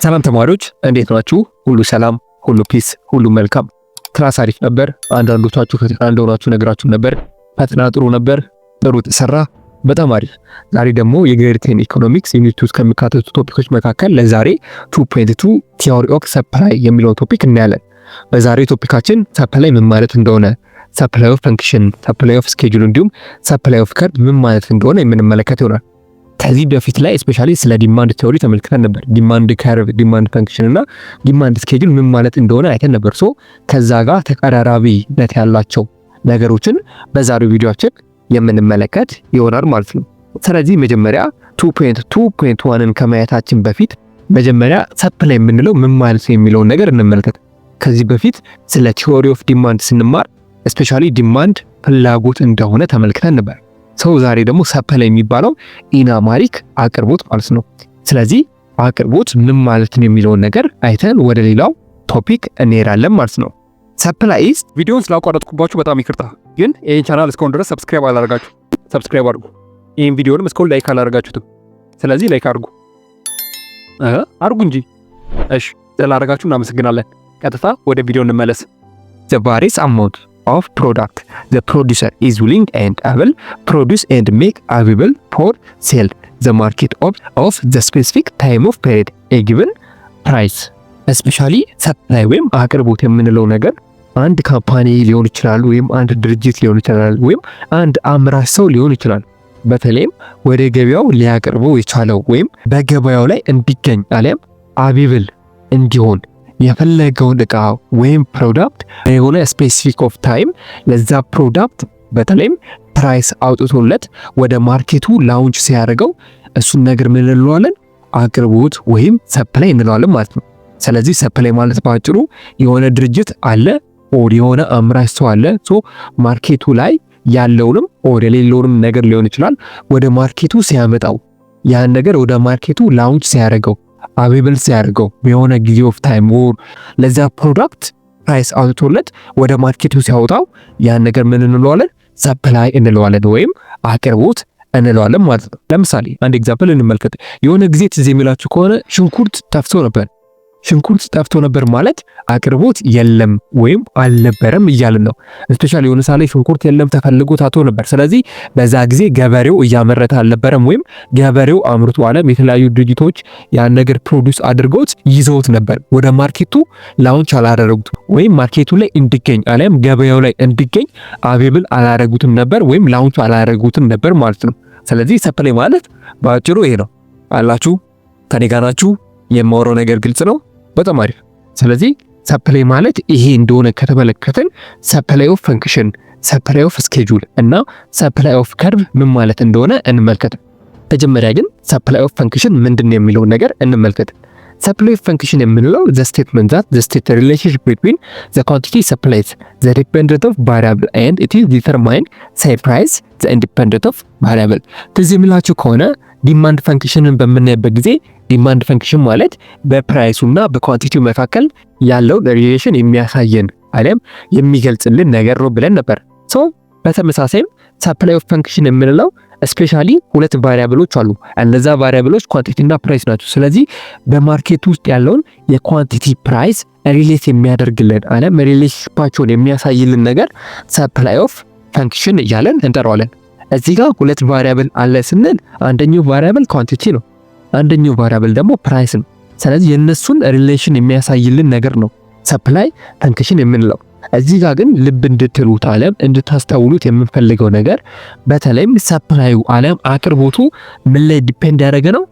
ሰላም ተማሪዎች እንዴት ናችሁ? ሁሉ ሰላም፣ ሁሉ ፒስ፣ ሁሉ መልካም። ክላስ አሪፍ ነበር። አንዳንዶቻችሁ ፈተና እንደሆናችሁ ነግራችሁ ነበር። ፈተና ጥሩ ነበር፣ ጥሩ ተሰራ፣ በጣም አሪፍ። ዛሬ ደግሞ የግሬድ 10 ኢኮኖሚክስ ዩኒት 2 ከሚካተቱ ቶፒኮች መካከል ለዛሬ 2.2 ቲዮሪ ኦፍ ሰፕላይ የሚለውን ቶፒክ እናያለን። በዛሬው ቶፒካችን ሰፕላይ ምን ማለት እንደሆነ፣ ሰፕላይ ኦፍ ፈንክሽን፣ ሰፕላይ ኦፍ ስኬጁል እንዲሁም ሰፕላይ ኦፍ ከርቭ ምን ማለት እንደሆነ የምንመለከት ይሆናል። ከዚህ በፊት ላይ ስፔሻሊ ስለ ዲማንድ ቲዮሪ ተመልክተን ነበር። ዲማንድ ከርቭ፣ ዲማንድ ፈንክሽን እና ዲማንድ ስኬጁል ምን ማለት እንደሆነ አይተን ነበር። ሶ ከዛ ጋር ተቀራራቢነት ያላቸው ነገሮችን በዛሬው ቪዲዮአችን የምንመለከት ይሆናል ማለት ነው። ስለዚህ መጀመሪያ 2.2.1ን ከማየታችን በፊት መጀመሪያ ሰፕላይ የምንለው ምን ማለት ነው የሚለውን ነገር እንመልከት። ከዚህ በፊት ስለ ቲዮሪ ኦፍ ዲማንድ ስንማር ስፔሻሊ ዲማንድ ፍላጎት እንደሆነ ተመልክተን ነበር። ሰው ዛሬ ደግሞ ሰፕላይ የሚባለው ኢናማሪክ አቅርቦት ማለት ነው። ስለዚህ አቅርቦት ምን ማለት ነው የሚለውን ነገር አይተን ወደ ሌላው ቶፒክ እንሄዳለን ማለት ነው። ሰፕላይ ኢዝ ቪዲዮውን ስላቋረጥኩባችሁ በጣም ይቅርታ፣ ግን ይህን ቻናል እስካሁን ድረስ ሰብስክራይብ አላደረጋችሁ፣ ሰብስክራይብ አድርጉ። ይህን ቪዲዮንም እስካሁን ላይክ አላደረጋችሁትም፣ ስለዚህ ላይክ አድርጉ አድርጉ እንጂ። እሺ ስላደረጋችሁ እናመሰግናለን። ቀጥታ ወደ ቪዲዮ እንመለስ። the various amount of product the producer is willing and able produce and make available for sale the market of the specific time of period a given price. especially ሰፕላይ ወይም አቅርቦት የምንለው ነገር አንድ ካምፓኒ ሊሆን ይችላል፣ ወይም አንድ ድርጅት ሊሆን ይችላል፣ ወይም አንድ አምራች ሰው ሊሆን ይችላል። በተለይም ወደ ገበያው ሊያቀርበው የቻለው ወይም በገበያው ላይ እንዲገኝ አሊያም አቬብል እንዲሆን የፈለገውን እቃ ወይም ፕሮዳክት የሆነ ስፔሲፊክ ኦፍ ታይም ለዛ ፕሮዳክት በተለይም ፕራይስ አውጥቶለት ወደ ማርኬቱ ላውንች ሲያደርገው እሱን ነገር ምን እንለዋለን? አቅርቦት ወይም ሰፕላይ እንለዋለን ማለት ነው። ስለዚህ ሰፕላይ ማለት ባጭሩ የሆነ ድርጅት አለ ኦር የሆነ አምራች ሰው አለ። ሶ ማርኬቱ ላይ ያለውንም ኦር የሌለውንም ነገር ሊሆን ይችላል ወደ ማርኬቱ ሲያመጣው ያን ነገር ወደ ማርኬቱ ላውንች ሲያደርገው አቬብል ሲያደርገው የሆነ ጊዜ ኦፍ ታይም ወር ለዛ ፕሮዳክት ፕራይስ አውጥቶለት ወደ ማርኬቱ ሲያወጣው ያን ነገር ምን እንለዋለን? ሰፕላይ እንለዋለን ወይም አቅርቦት እንለዋለን ማለት ነው። ለምሳሌ አንድ ኤግዛምፕል እንመልከት። የሆነ ጊዜ ትዝ የሚላችሁ ከሆነ ሽንኩርት ጠፍቶ ነበር። ሽንኩርት ጠፍቶ ነበር ማለት አቅርቦት የለም ወይም አልነበረም እያልን ነው። ስፔሻሊ የሆነ ሳለ ሽንኩርት የለም ተፈልጎ ታቶ ነበር። ስለዚህ በዛ ጊዜ ገበሬው እያመረተ አልነበረም፣ ወይም ገበሬው አምርቶ አለም የተለያዩ ድርጅቶች ያን ነገር ፕሮዲውስ አድርገውት ይዘውት ነበር። ወደ ማርኬቱ ላውንች አላደረጉትም፣ ወይም ማርኬቱ ላይ እንዲገኝ አለም ገበያው ላይ እንዲገኝ አቬብል አላደረጉትም ነበር፣ ወይም ላውንች አላደረጉትም ነበር ማለት ነው። ስለዚህ ሰፕላይ ማለት በአጭሩ ይሄ ነው። አላችሁ ከኔ ጋር ናችሁ? የማወራው ነገር ግልጽ ነው? በጣም አሪፍ። ስለዚህ ሰፕላይ ማለት ይሄ እንደሆነ ከተመለከትን ሰፕላይ ኦፍ ፈንክሽን፣ ሰፕላይ ኦፍ ስኬጁል እና ሰፕላይ ኦፍ ከርቭ ምን ማለት እንደሆነ እንመልከት። መጀመሪያ ግን ሰፕላይ ኦፍ ፈንክሽን ምንድን ነው የሚለውን ነገር እንመልከት። ሰፕላይ ኦፍ ፈንክሽን የምንለው the statement that the state relationship between the quantity supplied the dependent of variable and it is determined say price the independent of variable። ትዝ የሚላችሁ ከሆነ ዲማንድ ፈንክሽንን በምናይበት ጊዜ ዲማንድ ፈንክሽን ማለት በፕራይሱና በኳንቲቲው መካከል ያለው ሪሌሽን የሚያሳየን አለም የሚገልጽልን ነገር ነው ብለን ነበር። ሶ በተመሳሳይም ሰፕላይ ኦፍ ፈንክሽን የምንለው ስፔሻሊ ሁለት ቫሪያብሎች አሉ። እነዛ ቫሪያብሎች ኳንቲቲ እና ፕራይስ ናቸው። ስለዚህ በማርኬት ውስጥ ያለውን የኳንቲቲ ፕራይስ ሪሌት የሚያደርግልን አለም ሪሌሽንሺፓቸውን የሚያሳይልን ነገር ሰፕላይ ኦፍ ፈንክሽን እያለን እንጠራዋለን። እዚህ ጋር ሁለት ቫሪያብል አለ ስንል አንደኛው ቫሪያብል ኳንቲቲ ነው፣ አንደኛው ቫሪያብል ደግሞ ፕራይስ ነው። ስለዚህ የነሱን ሪሌሽን የሚያሳይልን ነገር ነው ሰፕላይ ፈንክሽን የምንለው። እዚህ ጋር ግን ልብ እንድትሉት አለም እንድታስተውሉት የምንፈልገው ነገር በተለይም ሰፕላዩ አለም አቅርቦቱ ምን ላይ ዲፔንድ ያደረገ ነው?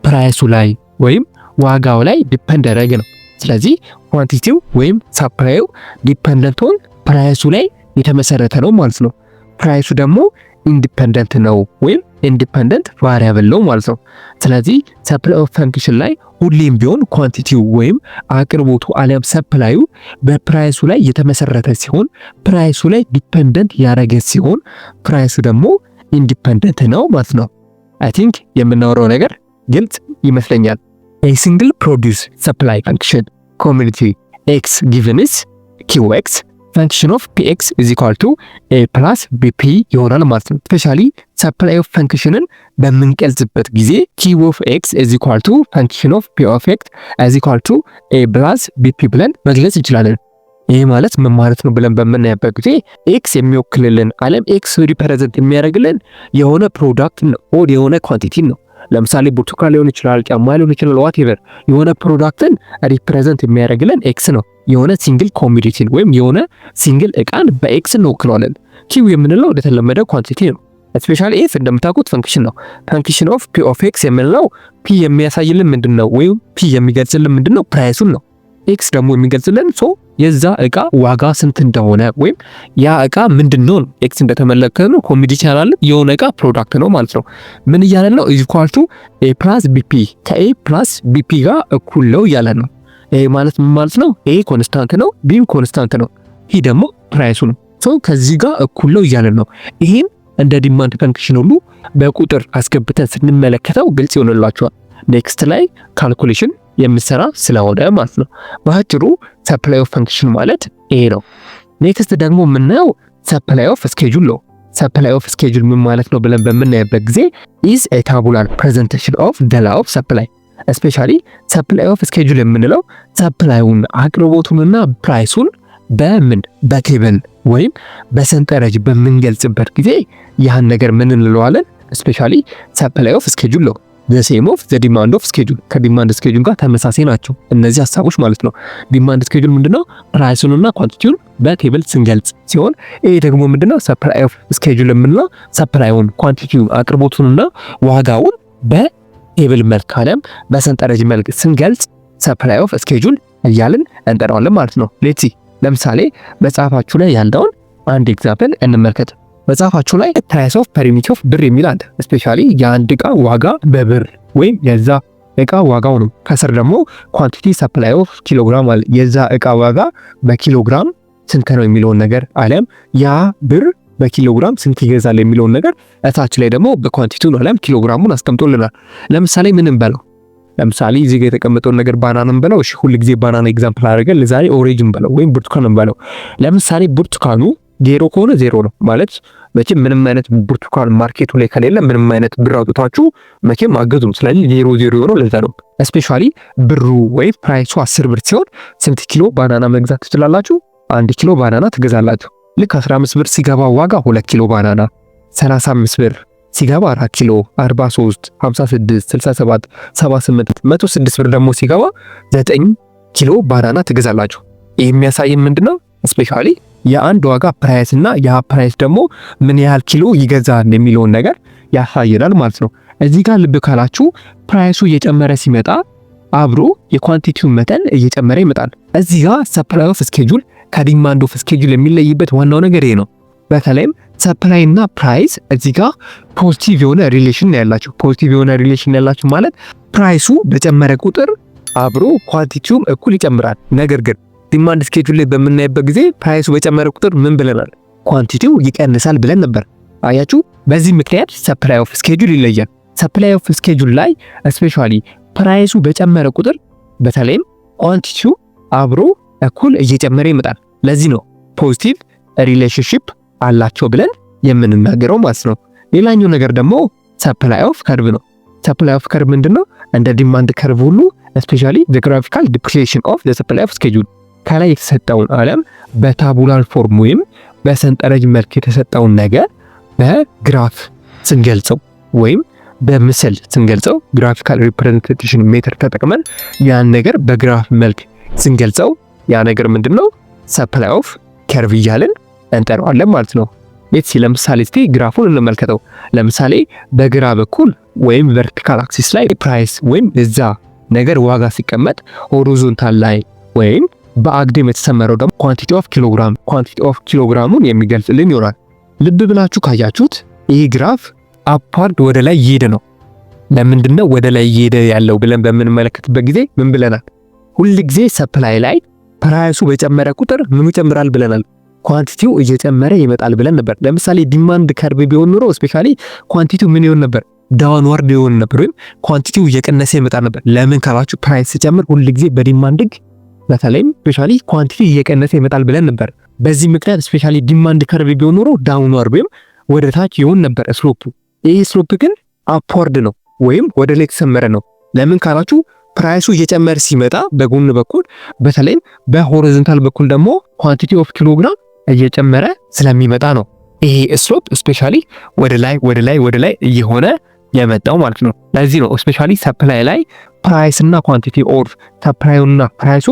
ፕራይሱ ላይ ወይም ዋጋው ላይ ዲፔንድ ያደረገ ነው። ስለዚህ ኳንቲቲው ወይም ሰፕላዩ ዲፔንደንት ኦን ፕራይሱ ላይ የተመሰረተ ነው ማለት ነው። ፕራይሱ ደግሞ ኢንዲፔንደንት ነው ወይም ኢንዲፔንደንት ቫሪያብል ነው ማለት ነው። ስለዚህ ሰፕላይ ኦፍ ፈንክሽን ላይ ሁሌም ቢሆን ኳንቲቲው ወይም አቅርቦቱ አሊያም ሰፕላዩ በፕራይሱ ላይ የተመሰረተ ሲሆን ፕራይሱ ላይ ዲፔንደንት ያደረገ ሲሆን ፕራይሱ ደግሞ ኢንዲፔንደንት ነው ማለት ነው። አይ ቲንክ የምናወራው ነገር ግልጽ ይመስለኛል። a single produce supply function community x given is qx ፈንክሽን ኦፍ ፒኤክስ ኢዝ ኢኳል ቱ ኤ ፕላስ ቢፒ ይሆናል ማለት ነው። ስፔሻሊ ሰፕላይ ኦፍ ፈንክሽንን በምንገልጽበት ጊዜ ኪው ኦፍ ኤክስ ኢዝ ኢኳል ቱ ፈንክሽን ኦፍ ፒ ኦፍ ኤክስ ኢዝ ኢኳል ቱ ኤ ፕላስ ቢፒ ብለን መግለጽ እንችላለን። ይህ ማለት ምን ማለት ነው ብለን በምናይበት ጊዜ ኤክስ የሚወክልልን ዓለም ኤክስ ሪፕሬዘንት የሚያደርግልን የሆነ ፕሮዳክት ነው፣ ኦድ የሆነ ኳንቲቲ ነው። ለምሳሌ ብርቱካን ሊሆን ይችላል፣ ጫማ ሊሆን ይችላል፣ ዋትኤቨር የሆነ ፕሮዳክትን ሪፕሬዘንት የሚያደርግልን ኤክስ ነው። የሆነ ሲንግል ኮሚዲቲን ወይም የሆነ ሲንግል እቃን በኤክስ እንወክለዋለን። ኪው የምንለው እንደተለመደ ኳንቲቲ ነው። ስፔሻሊ ኤፍ እንደምታውቁት ፈንክሽን ነው። ፈንክሽን ኦፍ ፒ ኦፍ ኤክስ የምንለው ፒ የሚያሳይልን ምንድነው ወይም ፒ የሚገልጽልን ምንድነው ፕራይሱን ነው። ኤክስ ደግሞ የሚገልጽልን የዛ እቃ ዋጋ ስንት እንደሆነ ወይም ያ እቃ ምንድነው ነው። ኤክስ እንደተመለከተው ኮሚዲቲ ያላለ የሆነ እቃ ፕሮዳክት ነው ማለት ነው። ምን እያለን ነው? ኢዝ ኢኳል ቱ ኤ ፕላስ ቢፒ ከኤ ፕላስ ቢፒ ጋር እኩል ነው እያለን ነው። ይሄ ማለት ምን ማለት ነው? ኤ ኮንስታንት ነው፣ ቢም ኮንስታንት ነው፣ ሂ ደግሞ ፕራይሱ ነው። ከዚህ ጋር እኩል ነው እያለን ነው። ይሄን እንደ ዲማንድ ፈንክሽን ሁሉ በቁጥር አስገብተን ስንመለከተው ግልጽ ይሆንላችኋል። ኔክስት ላይ ካልኩሌሽን የምሰራ ስለሆነ ማለት ነው። በአጭሩ ሰፕላይ ኦፍ ፈንክሽን ማለት ይሄ ነው። ኔክስት ደግሞ የምናየው ሰፕላይ ኦፍ ስኬጁል ነው። ሰፕላይ ኦፍ ስኬጁል ምን ማለት ነው ብለን በምናይበት ጊዜ ኢዝ ኤ ታቡላር ፕሬዘንቴሽን ኦፍ ዘ ላው ኦፍ ሰፕላይ። ስፔሻሊ ሰፕላይ ኦፍ ስኬጁል የምንለው ሰፕላዩን አቅርቦቱንና ፕራይሱን በቴብል ወይም በሰንጠረዥ በምንገልጽበት ጊዜ ያን ነገር ምን እንለዋለን? ስፔሻሊ ሰፕላይ ኦፍ ስኬጁል ነው። the same of the demand of schedule ከዲማንድ ስኬጁል ጋር ተመሳሳይ ናቸው እነዚህ ሐሳቦች ማለት ነው። ዲማንድ ስኬጁል ምንድነው? ፕራይሱንና ኳንቲቲውን በቴብል ስንገልጽ ሲሆን ይሄ ደግሞ ምንድነው? ሰፕላይ ኦፍ ስኬጁል የምንለው ሰፕላዩን፣ ኳንቲቲውን፣ አቅርቦቱንና ዋጋውን በቴብል መልክ አለም በሰንጠረዥ መልክ ስንገልጽ ሰፕላይ ኦፍ ስኬጁል እያልን እንጠራዋለን ማለት ነው። ሌትስ ሲ ለምሳሌ መጽሐፋችሁ ላይ ያለውን አንድ ኤግዛምፕል እንመልከት። መጽሐፋችሁ ላይ ፕራይስ ኦፍ ፐር ዩኒት ኦፍ ብር የሚል አለ። ስፔሻሊ የአንድ እቃ ዋጋ በብር ወይም የዛ እቃ ዋጋው ነው። ከስር ደግሞ ኳንቲቲ ሰፕላይ ኦፍ ኪሎግራም አለ። የዛ እቃ ዋጋ በኪሎግራም ስንት ነው የሚለውን ነገር አለም ያ ብር በኪሎግራም ስንት ይገዛል የሚለውን ነገር እታች ላይ ደግሞ በኳንቲቲው ነው አለም ኪሎግራሙን አስቀምጦልናል። ለምሳሌ ምን እንበለው? ለምሳሌ እዚህ ጋር የተቀመጠውን ነገር ባናና እንበለው። እሺ ሁሉ ጊዜ ባናና ኤግዛምፕል አድርገን ለዛሬ ኦሬንጅ እንበለው ወይም ብርቱካን እንበለው። ለምሳሌ ብርቱካኑ ዜሮ ከሆነ ዜሮ ነው ማለት መቼም ምንም አይነት ብርቱካን ማርኬቱ ላይ ከሌለ ምንም አይነት ብር አውጥታችሁ መቼም አገዙም። ስለዚህ ዜሮ ዜሮ ነው። ለዛ ነው ስፔሻሊ ብሩ ወይ ፕራይሱ 10 ብር ሲሆን ስንት ኪሎ ባናና መግዛት ትችላላችሁ? 1 ኪሎ ባናና ትገዛላችሁ። ልክ 15 ብር ሲገባ ዋጋ 2 ኪሎ ባናና፣ 35 ብር ሲገባ 4 ኪሎ፣ 43፣ 56፣ 67፣ 78፣ 106 ብር ደግሞ ሲገባ 9 ኪሎ ባናና ትገዛላችሁ። ይህ የሚያሳየን ምንድነው? ስፔሻሊ የአንድ ዋጋ ፕራይስ እና ያ ፕራይስ ደግሞ ምን ያህል ኪሎ ይገዛል የሚለውን ነገር ያሳየናል ማለት ነው። እዚህ ጋር ልብ ካላችሁ ፕራይሱ እየጨመረ ሲመጣ አብሮ የኳንቲቲው መጠን እየጨመረ ይመጣል። እዚህ ጋር ሰፕላይ ኦፍ ስኬጁል ከዲማንድ ኦፍ ስኬጁል የሚለይበት ዋናው ነገር ይሄ ነው። በተለይም ሰፕላይ እና ፕራይስ እዚህ ጋር ፖዚቲቭ የሆነ ሪሌሽን ያላቸው። ፖዚቲቭ የሆነ ሪሌሽን ያላቸው ማለት ፕራይሱ በጨመረ ቁጥር አብሮ ኳንቲቲውም እኩል ይጨምራል። ነገር ግን ዲማንድ ስኬጁል ላይ በምናይበት ጊዜ ፕራይሱ በጨመረ ቁጥር ምን ብለናል? ኳንቲቲው ይቀንሳል ብለን ነበር። አያችሁ፣ በዚህ ምክንያት ሰፕላይ ኦፍ ስኬጁል ይለያል። ሰፕላይ ኦፍ ስኬጁል ላይ ስፔሻሊ ፕራይሱ በጨመረ ቁጥር በተለይም ኳንቲቲው አብሮ እኩል እየጨመረ ይመጣል። ለዚህ ነው ፖዚቲቭ ሪሌሽንሺፕ አላቸው ብለን የምንናገረው ማለት ነው። ሌላኛው ነገር ደግሞ ሰፕላይ ኦፍ ከርቭ ነው። ሰፕላይ ኦፍ ከርቭ ምንድነው? እንደ ዲማንድ ከርቭ ሁሉ ስፔሻሊ ዘ ግራፊካል ዲፒክሽን ኦፍ ዘ ሰፕላይ ኦፍ ስኬጁል ከላይ የተሰጠውን ዓለም በታቡላር ፎርም ወይም በሰንጠረዥ መልክ የተሰጠውን ነገር በግራፍ ስንገልጸው ወይም በምስል ስንገልጸው ግራፊካል ሪፕሬዘንቴሽን ሜተድ ተጠቅመን ያን ነገር በግራፍ መልክ ስንገልጸው ያ ነገር ምንድነው? ሰፕላይ ኦፍ ከርቭ እያልን እንጠራዋለን ማለት ነው። ሌትስ ለምሳሌ እስቲ ግራፉን እንመልከተው። ለምሳሌ በግራ በኩል ወይም ቨርቲካል አክሲስ ላይ ፕራይስ ወይም እዛ ነገር ዋጋ ሲቀመጥ ሆሪዞንታል ላይ ወይም በአግድም የተሰመረው ደግሞ ኳንቲቲ ኦፍ ኪሎግራሙን የሚገልጽልን ይሆናል። ልብ ብላችሁ ካያችሁት ይህ ግራፍ አፓርድ ወደ ላይ እየሄደ ነው። ለምንድነው ወደ ላይ እየሄደ ያለው ብለን በምንመለከትበት ጊዜ ምን ብለናል? ሁል ጊዜ ሰፕላይ ላይ ፕራይሱ በጨመረ ቁጥር ምኑ ይጨምራል ብለናል? ኳንቲቲው እየጨመረ ይመጣል ብለን ነበር። ለምሳሌ ዲማንድ ከርቭ ቢሆን ኑሮ ስፔሻሊ ኳንቲቲው ምን ይሆን ነበር? ዳውንዋርድ ይሆን ነበር ወይም ኳንቲቲው እየቀነሰ ይመጣ ነበር። ለምን ካላችሁ ፕራይስ ሲጨምር ሁል ጊዜ በዲማንድ በተለይም ስፔሻሊ ኳንቲቲ እየቀነሰ ይመጣል ብለን ነበር። በዚህ ምክንያት ስፔሻሊ ዲማንድ ከርቭ ቢሆን ኖሮ ዳውንዋርድ ወይም ወደ ታች ይሆን ነበር ስሎፑ። ይሄ ስሎፕ ግን አፕዋርድ ነው ወይም ወደ ላይ የተሰመረ ነው። ለምን ካላችሁ ፕራይሱ እየጨመረ ሲመጣ በጎን በኩል በተለይም በሆሪዞንታል በኩል ደግሞ ኳንቲቲ ኦፍ ኪሎግራም እየጨመረ ስለሚመጣ ነው ይሄ ስሎፕ ስፔሻሊ ወደ ላይ እየሆነ የመጣው ማለት ነው። ለዚህ ነው ስፔሻሊ ሰፕላይ ላይ ፕራይስ እና ኳንቲቲ ኦፍ ሰፕላዩና ፕራይሱ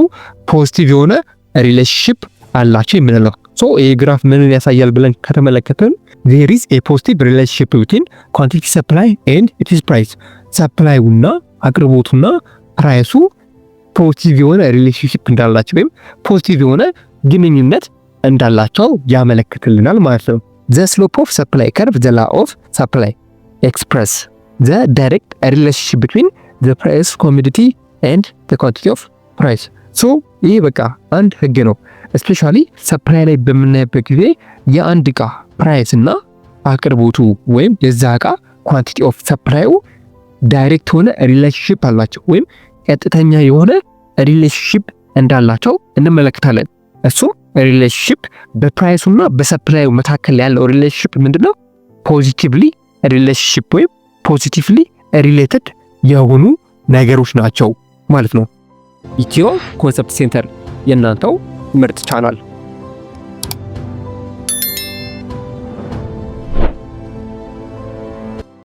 ፖዚቲቭ የሆነ ሪሌሽንሺፕ አላቸው የምንለው። ሶ ይሄ ግራፍ ምንን ያሳያል ብለን ከተመለከትን there is a positive relationship between quantity supply and its price። ሰፕላዩና አቅርቦቱና ፕራይሱ ፖዚቲቭ የሆነ ሪሌሽንሺፕ እንዳላቸው ወይም ፖዚቲቭ የሆነ ግንኙነት እንዳላቸው ያመለክትልናል ማለት ነው። the slope of supply curve the law of supply express the direct relationship between the price commodity and the quantity of price። ሶ ይህ በቃ አንድ ህግ ነው። ስፔሻሊ ሰፕላይ ላይ በምናይበት ጊዜ የአንድ እቃ ፕራይስ እና አቅርቦቱ ወይም የዛ እቃ ኳንቲቲ ኦፍ ሰፕላዩ ዳይሬክት የሆነ ሪሌሽንሺፕ አላቸው ወይም ቀጥተኛ የሆነ ሪሌሽንሺፕ እንዳላቸው እንመለከታለን። እሱም ሪሌሽንሺፕ በፕራይሱና በሰፕላዩ መካከል ያለው ሪሌሽንሺፕ ምንድነው? ፖዚቲቭሊ ሪሌሽንሺፕ ወይም ፖዚቲቭሊ ሪሌትድ የሆኑ ነገሮች ናቸው ማለት ነው። ኢትዮ ኮንሰፕት ሴንተር የእናንተው ምርጥ ቻናል